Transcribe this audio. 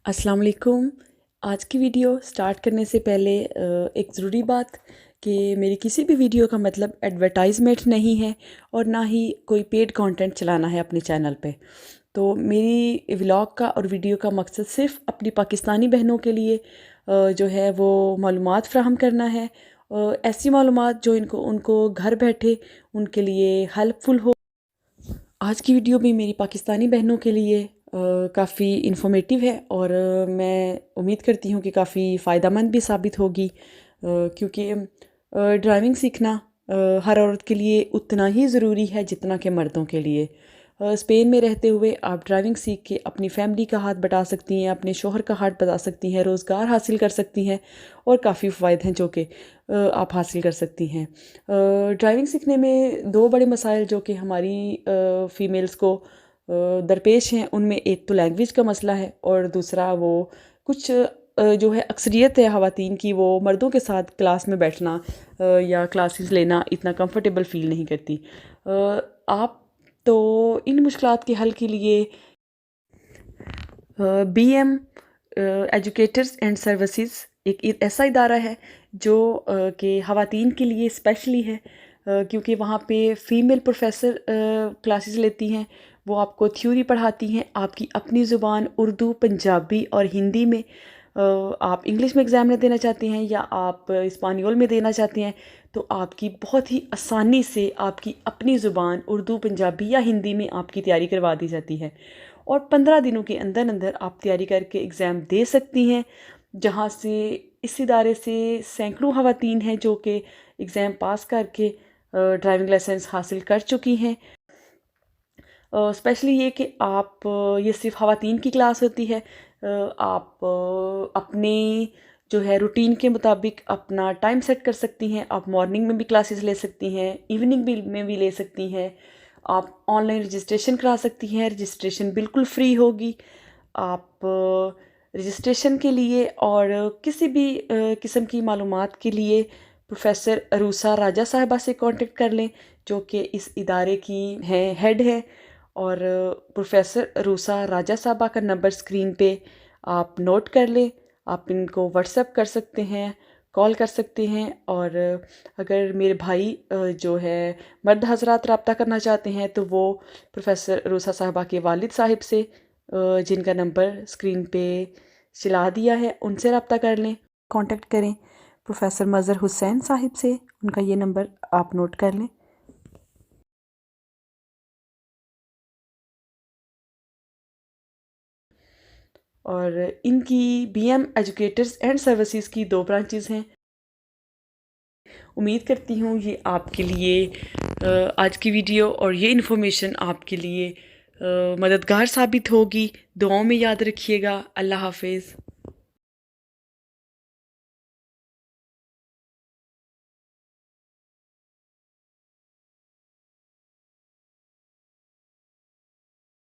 अस्सलाम वालेकुम। आज की वीडियो स्टार्ट करने से पहले एक ज़रूरी बात कि मेरी किसी भी वीडियो का मतलब एडवर्टाइजमेंट नहीं है और ना ही कोई पेड कंटेंट चलाना है अपने चैनल पे। तो मेरी व्लॉग का और वीडियो का मकसद सिर्फ़ अपनी पाकिस्तानी बहनों के लिए जो है वो मालूमात फ़राहम करना है। ऐसी मालूमात जो इनको उनको घर बैठे उनके लिए हेल्पफुल हो। आज की वीडियो भी मेरी पाकिस्तानी बहनों के लिए काफ़ी इन्फॉर्मेटिव है और मैं उम्मीद करती हूँ कि काफ़ी फ़ायदेमंद भी साबित होगी, क्योंकि ड्राइविंग सीखना हर औरत के लिए उतना ही ज़रूरी है जितना कि मर्दों के लिए। स्पेन में रहते हुए आप ड्राइविंग सीख के अपनी फैमिली का हाथ बटा सकती हैं, अपने शोहर का हाथ बटा सकती हैं, रोज़गार हासिल कर सकती हैं और काफ़ी फ़वाइद हैं जो कि आप हासिल कर सकती हैं। ड्राइविंग सीखने में दो बड़े मसाइल जो कि हमारी फ़ीमेल्स को दरपेश हैं, उनमें एक तो लैंग्वेज का मसला है और दूसरा वो कुछ जो है अक्सरियत है ख़वातीन की, वो मर्दों के साथ क्लास में बैठना या क्लासेस लेना इतना कंफर्टेबल फ़ील नहीं करती। आप तो इन मुश्किलात के हल के लिए BM एजुकेटर्स एंड सर्विसेज एक ऐसा इदारा है जो कि ख़वातीन के लिए स्पेशली है, क्योंकि वहाँ पे फ़ीमेल प्रोफेसर क्लासेस लेती हैं। वो आपको थ्योरी पढ़ाती हैं आपकी अपनी ज़ुबान उर्दू, पंजाबी और हिंदी में। आप इंग्लिश में एग्ज़ाम देना चाहते हैं या आप स्पेनियोल में देना चाहते हैं, तो आपकी बहुत ही आसानी से आपकी अपनी ज़ुबान उर्दू, पंजाबी या हिंदी में आपकी तैयारी करवा दी जाती है और 15 दिनों के अंदर अंदर आप तैयारी करके एग्ज़ाम दे सकती हैं। जहाँ से इस इदारे से सैकड़ों ख़वातीन हैं जो कि एग्ज़ाम पास करके ड्राइविंग लाइसेंस हासिल कर चुकी हैं। स्पेशली ये कि आप ये सिर्फ ख़वातीन की क्लास होती है। आप अपने जो है रूटीन के मुताबिक अपना टाइम सेट कर सकती हैं। आप मॉर्निंग में भी क्लासेस ले सकती हैं, इवनिंग भी में भी ले सकती हैं। आप ऑनलाइन रजिस्ट्रेशन करा सकती हैं, रजिस्ट्रेशन बिल्कुल फ्री होगी। आप रजिस्ट्रेशन के लिए और किसी भी किस्म की मालूमात के लिए प्रोफेसर अरूसा राजा साहिबा से कांटेक्ट कर लें, जो कि इस इदारे की हैं हेड है। और प्रोफेसर अरूसा राजा साहिबा का नंबर स्क्रीन पे आप नोट कर लें। आप इनको व्हाट्सएप कर सकते हैं, कॉल कर सकते हैं। और अगर मेरे भाई जो है मर्द हजरात रब्ता करना चाहते हैं तो वो प्रोफेसर अरूसा साहिबा के वालिद साहिब से जिनका नंबर स्क्रीन पे चला दिया है उनसे रब्ता कर लें, कांटेक्ट करें। प्रोफेसर मज़हर हुसैन साहिब से उनका ये नंबर आप नोट कर लें। और इनकी BM एजुकेटर्स एंड सर्विसेज की 2 ब्रांचेस हैं। उम्मीद करती हूँ ये आपके लिए आज की वीडियो और ये इन्फॉर्मेशन आपके लिए मददगार साबित होगी। दुआओं में याद रखिएगा। अल्लाह हाफिज़।